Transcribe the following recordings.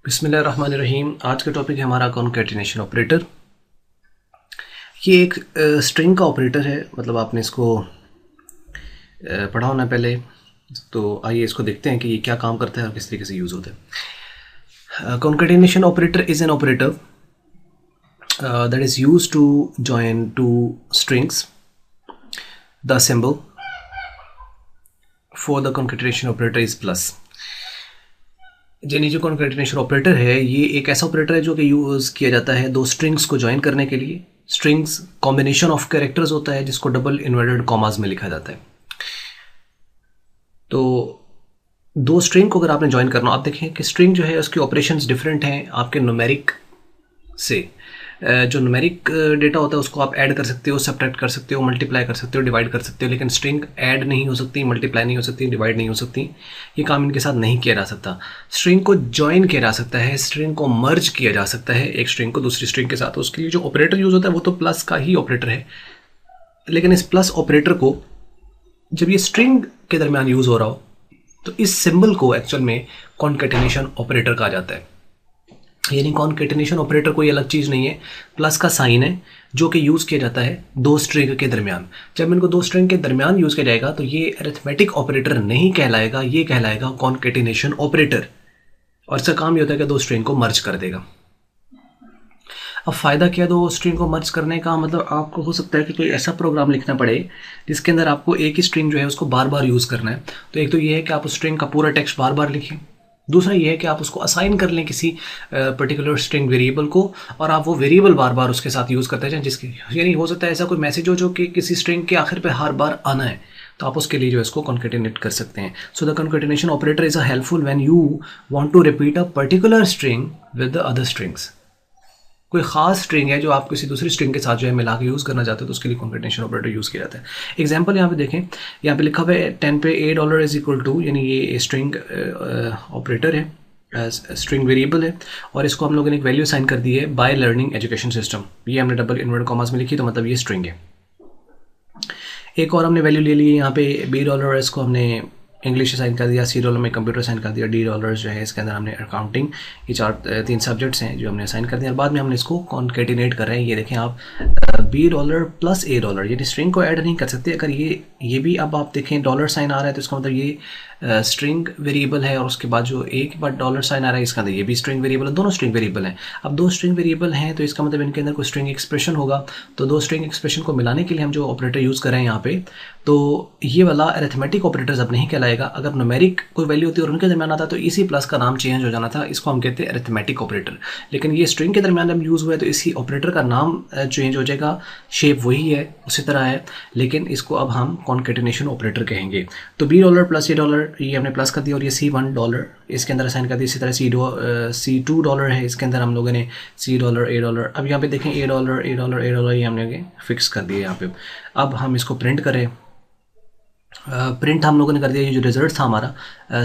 बिस्मिल्लाहिर्रहमानिर्रहीम। आज का टॉपिक है हमारा कॉन्कैटिनेशन ऑपरेटर। ये एक स्ट्रिंग का ऑपरेटर है, मतलब आपने इसको पढ़ा होना पहले। तो आइए इसको देखते हैं कि ये क्या काम करता है और किस तरीके से यूज़ होता है। Concatenation operator is an operator that is used to join two strings. The symbol for the concatenation operator is plus. यानी जो कॉन्कैटिनेशन ऑपरेटर है ये एक ऐसा ऑपरेटर है जो कि यूज़ किया जाता है दो स्ट्रिंग्स को ज्वाइन करने के लिए। स्ट्रिंग्स कॉम्बिनेशन ऑफ कैरेक्टर्स होता है जिसको डबल इन्वर्टेड कॉमास में लिखा जाता है। तो दो स्ट्रिंग को अगर आपने ज्वाइन करना, आप देखें कि स्ट्रिंग जो है उसके ऑपरेशंस डिफरेंट हैं आपके न्यूमेरिक से। जो न्यूमेरिक डेटा होता है उसको आप ऐड कर सकते हो, सब्ट्रैक्ट कर सकते हो, मल्टीप्लाई कर सकते हो, डिवाइड कर सकते हो, लेकिन स्ट्रिंग ऐड नहीं हो सकती, मल्टीप्लाई नहीं हो सकती, डिवाइड नहीं हो सकती। ये काम इनके साथ नहीं किया जा सकता। स्ट्रिंग को ज्वाइन किया जा सकता है, स्ट्रिंग को मर्ज किया जा सकता है एक स्ट्रिंग को दूसरी स्ट्रिंग के साथ। तो उसके लिए जो ऑपरेटर यूज़ होता है वो तो प्लस का ही ऑपरेटर है, लेकिन इस प्लस ऑपरेटर को जब ये स्ट्रिंग के दरमियान यूज़ हो रहा हो तो इस सिंबल को एक्चुअल में कॉन्कैटिनेशन ऑपरेटर कहा जाता है। यानी कॉन्कैटिनेशन ऑपरेटर कोई अलग चीज़ नहीं है, प्लस का साइन है जो कि यूज़ किया जाता है दो स्ट्रिंग के दरमियान। जब इनको दो स्ट्रिंग के दरमियान यूज़ किया जाएगा तो ये अरिथमेटिक ऑपरेटर नहीं कहलाएगा, ये कहलाएगा कॉन्कैटिनेशन ऑपरेटर। और इसका काम ये होता है कि दो स्ट्रिंग को मर्ज कर देगा। अब फ़ायदा क्या दो स्ट्रिंग को मर्ज करने का, मतलब आपको हो सकता है कि कोई ऐसा प्रोग्राम लिखना पड़े जिसके अंदर आपको एक ही स्ट्रिंग जो है उसको बार बार यूज़ करना है। तो एक तो ये है कि आप उस स्ट्रिंग का पूरा टेक्स्ट बार बार लिखें, दूसरा ये है कि आप उसको असाइन कर लें किसी पर्टिकुलर स्ट्रिंग वेरिएबल को और आप वो वेरिएबल बार बार उसके साथ यूज़ करते हैं जिसके, यानी हो सकता है ऐसा कोई मैसेज हो जो कि किसी स्ट्रिंग के आखिर पे हर बार आना है, तो आप उसके लिए जो इसको कॉन्कैटिनेट कर सकते हैं। So the concatenation operator is a helpful when you want to repeat a particular string with the other strings. कोई ख़ास स्ट्रिंग है जो आप किसी दूसरी स्ट्रिंग के साथ जो है मिला के यूज़ करना चाहते हो तो उसके लिए कॉन्कैटिनेशन ऑपरेटर यूज़ किया जाता है। एग्जांपल यहाँ पे देखें, यहाँ पे लिखा हुआ है 10 पे $8 इज इक्वल टू, यानी ये स्ट्रिंग ऑपरेटर है, स्ट्रिंग वेरिएबल है और इसको हम लोगों ने एक वैल्यू साइन कर दी है बाय लर्निंग एजुकेशन सिस्टम। ये हमने डबल इन्वर्टेड कॉमास में लिखी तो मतलब ये स्ट्रिंग है। एक और हमने वैल्यू ले ली है यहाँ पे $20, इसको हमने इंग्लिश साइन कर दिया, $C में कंप्यूटर साइन कर दिया, $D जो है इसके अंदर हमने अकाउंटिंग, ये तीन सब्जेक्ट्स हैं जो हमने साइन कर दिया और बाद में हमने इसको कॉन्कैटिनेट कर रहे हैं। ये देखें आप $20 प्लस $A, यानी स्ट्रिंग को ऐड नहीं कर सकते। अगर ये भी अब आप देखें डॉलर साइन आ रहा है तो इसका मतलब ये स्ट्रिंग वेरिएबल है और उसके बाद जो एक बार डॉलर साइन आ रहा है इसका अंदर ये भी स्ट्रिंग वेरिएबल है, दोनों स्ट्रिंग वेरिएबल हैं। अब दो स्ट्रिंग वेरिएबल हैं तो इसका मतलब इनके अंदर कोई स्ट्रिंग एक्सप्रेशन होगा, तो दो स्ट्रिंग एक्सप्रेशन को मिलाने के लिए हम जो ऑपरेटर यूज़ कर रहे हैं यहाँ पे, तो ये वाला अरिथमेटिक ऑपरेटर अब नहीं कहलाएगा। अगर न्यूमेरिक कोई वैल्यू होती है और उनके दरमियान आता तो इसी प्लस का नाम चेंज हो जाना था, इसको हम कहते हैं अरिथमेटिक ऑपरेटर। लेकिन ये स्ट्रिंग के दरमियान जब यूज़ हुआ है तो इसी ऑपरेटर का नाम चेंज हो जाएगा, शेप वही है उसी तरह है, लेकिन इसको अब हम कॉन्कैटिनेशन ऑपरेटर कहेंगे। तो $20 प्लस $A ये हमने प्लस कर दिया और ये $C1 इसके अंदर असाइन कर दिया। इसी तरह $C2 है, इसके अंदर हम लोगों ने $C $A। अब यहाँ पे देखें $A ये हमने फिक्स कर दिया यहाँ पे। अब हम इसको प्रिंट करें, प्रिंट हम लोगों ने कर दिया। ये जो रिजल्ट था हमारा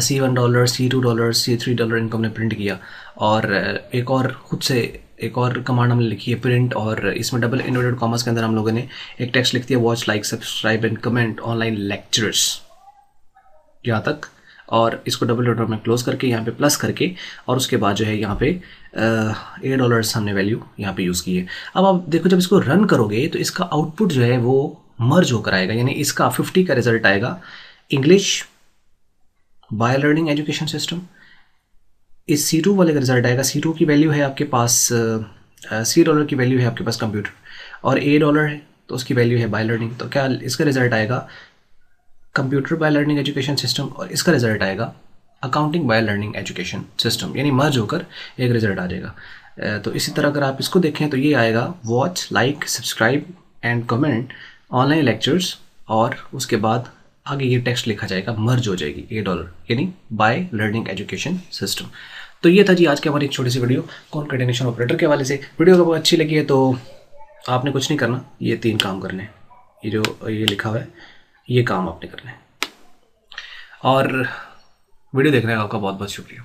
$C1 $C2 $C3 इनको हमने प्रिंट किया। और एक और खुद से एक और कमांड हमने लिखी है प्रिंट, और इसमें डबल इन्वर्टेड कॉमास के अंदर हम लोगों ने एक टेक्स्ट लिख दिया, watch like subscribe and comment online lectures, यहाँ तक। और इसको डबल डॉट में क्लोज करके यहाँ पे प्लस करके और उसके बाद जो है यहाँ पे $8 हमने वैल्यू यहाँ पे यूज़ की है। अब आप देखो जब इसको रन करोगे तो इसका आउटपुट जो है वो मर्ज होकर आएगा, यानी इसका 50 का रिजल्ट आएगा English by learning education system. इस C2 वाले का रिजल्ट आएगा, C2 की वैल्यू है आपके पास $C की वैल्यू है आपके पास कंप्यूटर, और $A है तो उसकी वैल्यू है बाय लर्निंग। तो क्या इसका रिजल्ट आएगा computer by learning education system और इसका रिजल्ट आएगा accounting by learning education system, यानी मर्ज होकर एक रिजल्ट आ जाएगा। तो इसी तरह अगर आप इसको देखें तो ये आएगा watch like subscribe and comment online lectures, और उसके बाद आगे ये टेक्स्ट लिखा जाएगा, मर्ज हो जाएगी $8 यानी बाय लर्निंग एजुकेशन सिस्टम। तो ये था जी आज की हमारी एक छोटी सी वीडियो कॉन्कैटिनेशन ऑपरेटर के हवाले से। वीडियो अगर अच्छी लगी है तो आपने कुछ नहीं करना, ये 3 काम करने, ये जो ये लिखा हुआ है ये काम आपने करना है। और वीडियो देखने का आपका बहुत बहुत शुक्रिया।